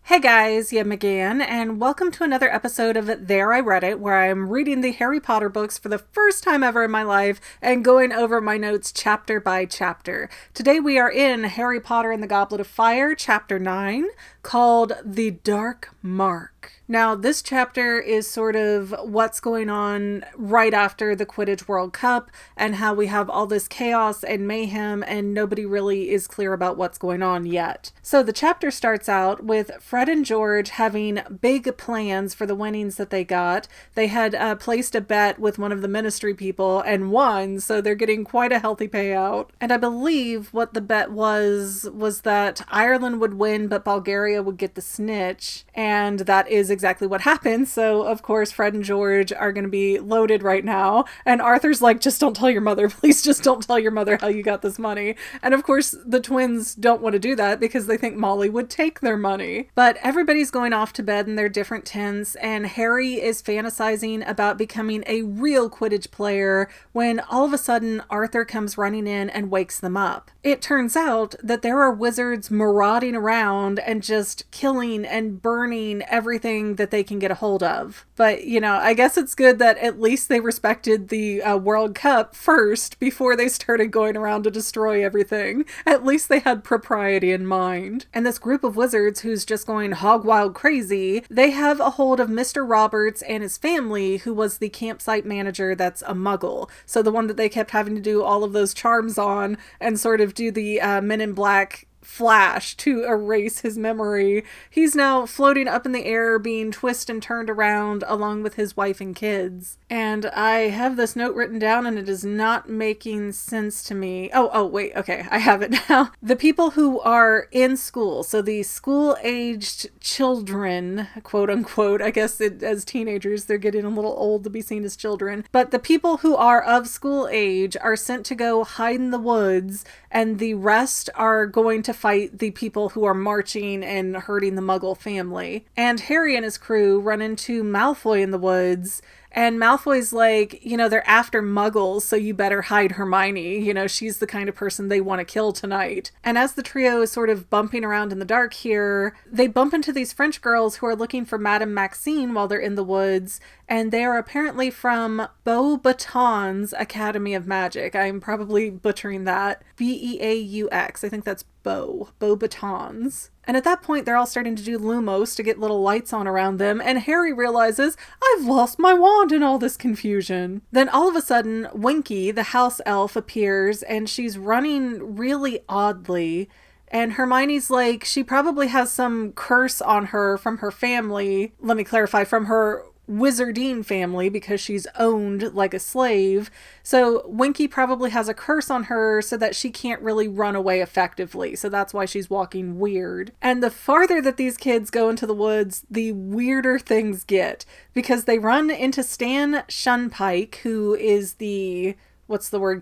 Hey guys, yeah, McGann, and welcome to another episode of There I Read It, where I'm reading the Harry Potter books for the first time ever in my life and going over my notes chapter by chapter. Today we are in Harry Potter and the Goblet of Fire, chapter 9, called The Dark Mark. Now, this chapter is sort of what's going on right after the Quidditch World Cup and how we have all this chaos and mayhem and nobody really is clear about what's going on yet. So the chapter starts out with Fred and George having big plans for the winnings that they got. They had placed a bet with one of the ministry people and won, so they're getting quite a healthy payout. And I believe what the bet was that Ireland would win, but Bulgaria would get the snitch. And that is exactly what happened. So, of course, Fred and George are going to be loaded right now. And Arthur's like, just don't tell your mother. Please just don't tell your mother how you got this money. And of course, the twins don't want to do that because they think Molly would take their money. But everybody's going off to bed in their different tents, and Harry is fantasizing about becoming a real Quidditch player when all of a sudden Arthur comes running in and wakes them up. It turns out that there are wizards marauding around and just killing and burning everything that they can get a hold of. But, you know, I guess it's good that at least they respected the World Cup first before they started going around to destroy everything. At least they had propriety in mind. And this group of wizards who's just going hog wild crazy, they have a hold of Mr. Roberts and his family, who was the campsite manager that's a muggle. So the one that they kept having to do all of those charms on and sort of do the Men in Black flash to erase his memory. He's now floating up in the air, being twisted and turned around along with his wife and kids. And I have this note written down and it is not making sense to me. Wait, okay, I have it now. The people who are in school, so the school-aged children, quote unquote, I guess as teenagers they're getting a little old to be seen as children, but the people who are of school age are sent to go hide in the woods, and the rest are going to fight the people who are marching and hurting the Muggle family. And Harry and his crew run into Malfoy in the woods, and Malfoy's like, you know, they're after Muggles, so you better hide Hermione. You know, she's the kind of person they want to kill tonight. And as the trio is sort of bumping around in the dark here, they bump into these French girls who are looking for Madame Maxine while they're in the woods, and they are apparently from Beauxbatons Academy of Magic. I'm probably butchering that. Beaux. I think that's Beauxbatons. And at that point, they're all starting to do Lumos to get little lights on around them, and Harry realizes, I've lost my wand in all this confusion. Then all of a sudden, Winky, the house elf, appears, and she's running really oddly. And Hermione's like, she probably has some curse on her from her family. Let me clarify, from her Wizardine family, because she's owned like a slave. So Winky probably has a curse on her so that she can't really run away effectively. So that's why she's walking weird. And the farther that these kids go into the woods, the weirder things get, because they run into Stan Shunpike, who is the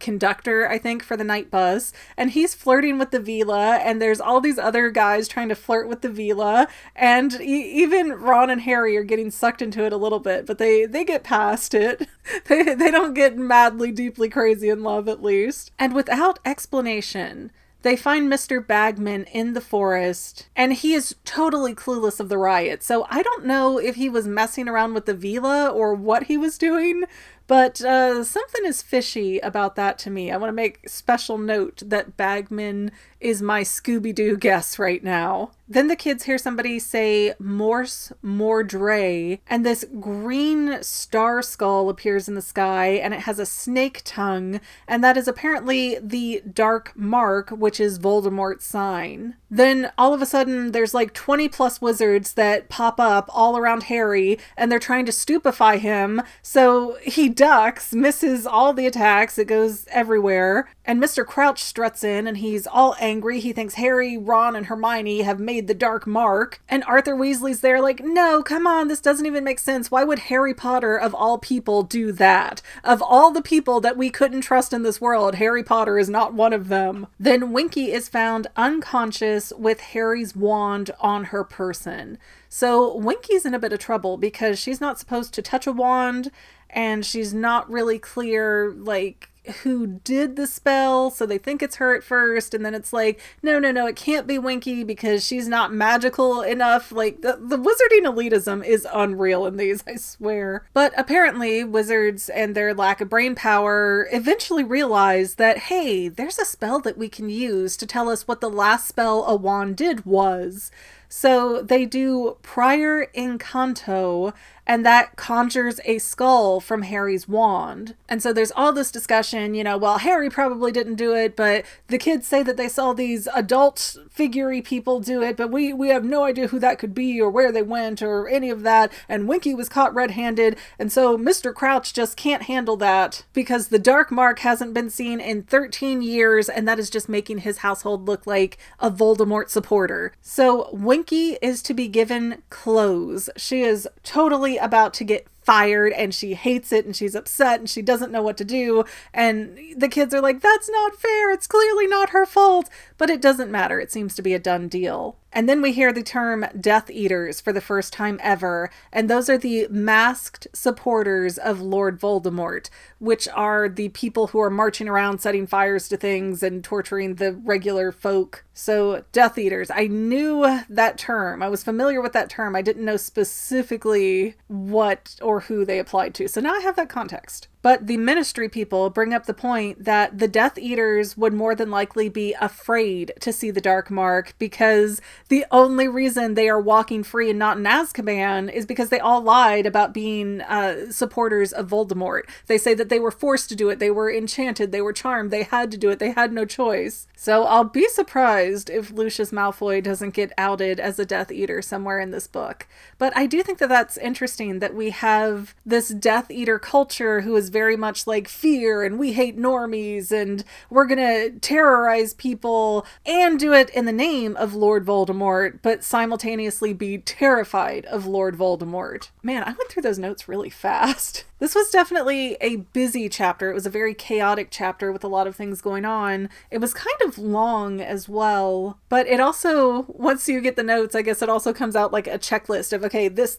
conductor, I think, for the night bus. And he's flirting with the Vila, and there's all these other guys trying to flirt with the Vila. And even Ron and Harry are getting sucked into it a little bit, but they get past it. They don't get madly, deeply crazy in love, at least. And without explanation, they find Mr. Bagman in the forest, and he is totally clueless of the riot. So I don't know if he was messing around with the Vila or what he was doing, but something is fishy about that to me. I want to make special note that Bagman is my Scooby-Doo guess right now. Then the kids hear somebody say Morse Mordre, and this green star skull appears in the sky, and it has a snake tongue, and that is apparently the Dark Mark, which is Voldemort's sign. Then all of a sudden there's like 20 plus wizards that pop up all around Harry, and they're trying to stupefy him, so he ducks, misses all the attacks, it goes everywhere, and Mr. Crouch struts in, and he's all angry. He thinks Harry, Ron, and Hermione have made the Dark Mark, and Arthur Weasley's there like, no, come on, this doesn't even make sense. Why would Harry Potter, of all people, do that? Of all the people that we couldn't trust in this world, Harry Potter is not one of them. Then Winky is found unconscious with Harry's wand on her person. So Winky's in a bit of trouble because she's not supposed to touch a wand, and she's not really clear, like, who did the spell, so they think it's her at first, and then it's like, no, it can't be Winky because she's not magical enough. Like, the wizarding elitism is unreal in these, I swear. But apparently, wizards and their lack of brain power eventually realize that, hey, there's a spell that we can use to tell us what the last spell a wand did was. So they do Prior Incanto, and that conjures a skull from Harry's wand. And so there's all this discussion, well, Harry probably didn't do it, but the kids say that they saw these adult figure-y people do it, but we have no idea who that could be or where they went or any of that. And Winky was caught red-handed, and so Mr. Crouch just can't handle that because the dark mark hasn't been seen in 13 years, and that is just making his household look like a Voldemort supporter. So Winky is to be given clothes. She is totally about to get fired and she hates it and she's upset and she doesn't know what to do, and the kids are like, that's not fair, it's clearly not her fault, but it doesn't matter, it seems to be a done deal. And then we hear the term Death Eaters for the first time ever, and those are the masked supporters of Lord Voldemort, which are the people who are marching around setting fires to things and torturing the regular folk. So Death Eaters, I knew that term, I was familiar with that term, I didn't know specifically what or who they applied to, so now I have that context. But the Ministry people bring up the point that the Death Eaters would more than likely be afraid to see the Dark Mark because the only reason they are walking free and not in Azkaban is because they all lied about being supporters of Voldemort. They say that they were forced to do it, they were enchanted, they were charmed, they had to do it, they had no choice. So I'll be surprised if Lucius Malfoy doesn't get outed as a Death Eater somewhere in this book. But I do think that that's interesting that we have this Death Eater culture who is very much like fear and we hate normies and we're gonna terrorize people and do it in the name of Lord Voldemort, but simultaneously be terrified of Lord Voldemort. Man, I went through those notes really fast. This was definitely a busy chapter. It was a very chaotic chapter with a lot of things going on. It was kind of long as well, but it also, once you get the notes, I guess it also comes out like a checklist of, okay, this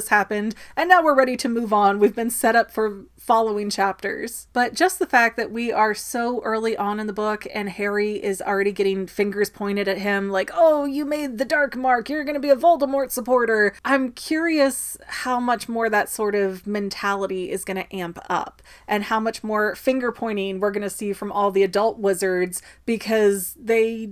happened, and now we're ready to move on. We've been set up for following chapters. But just the fact that we are so early on in the book and Harry is already getting fingers pointed at him like, oh, you made the Dark Mark, you're going to be a Voldemort supporter. I'm curious how much more that sort of mentality is going to amp up and how much more finger pointing we're going to see from all the adult wizards because they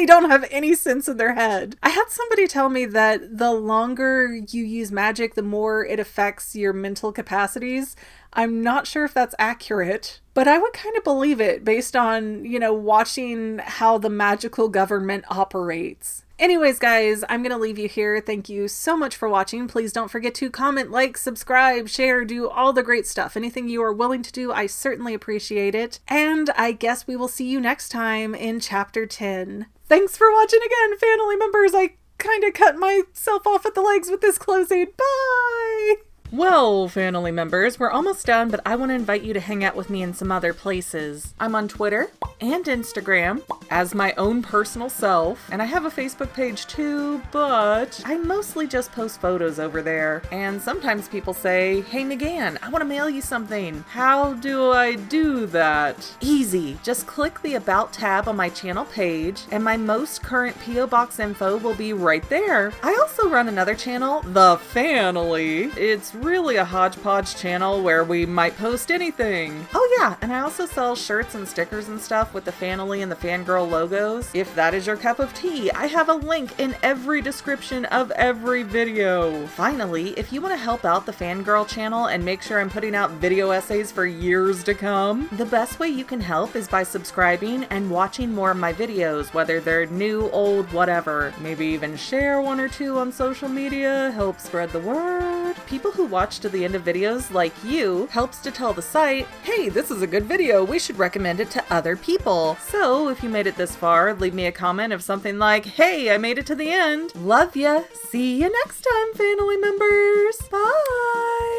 don't have any sense in their head. I had somebody tell me that the longer you use magic, the more it affects your mental capacities. I'm not sure if that's accurate, but I would kind of believe it based on, watching how the magical government operates. Anyways, guys, I'm going to leave you here. Thank you so much for watching. Please don't forget to comment, like, subscribe, share, do all the great stuff. Anything you are willing to do, I certainly appreciate it. And I guess we will see you next time in Chapter 10. Thanks for watching again, Fanily members. I kind of cut myself off at the legs with this closing. Bye! Well, Fanily members, we're almost done, but I want to invite you to hang out with me in some other places. I'm on Twitter and Instagram as my own personal self, and I have a Facebook page too, but I mostly just post photos over there. And sometimes people say, hey McGann, I want to mail you something. How do I do that? Easy. Just click the About tab on my channel page, and my most current P.O. Box info will be right there. I also run another channel, The Fanily. It's really a hodgepodge channel where we might post anything. Oh yeah, and I also sell shirts and stickers and stuff with the Fanily and the Fangirl logos. If that is your cup of tea, I have a link in every description of every video. Finally, if you want to help out the Fangirl channel and make sure I'm putting out video essays for years to come, the best way you can help is by subscribing and watching more of my videos, whether they're new, old, whatever. Maybe even share one or two on social media, help spread the word. People who watch to the end of videos like you helps to tell the site, hey, this is a good video, we should recommend it to other people. So if you made it this far, leave me a comment of something like, hey, I made it to the end. Love ya. See you next time, Fanily members. Bye.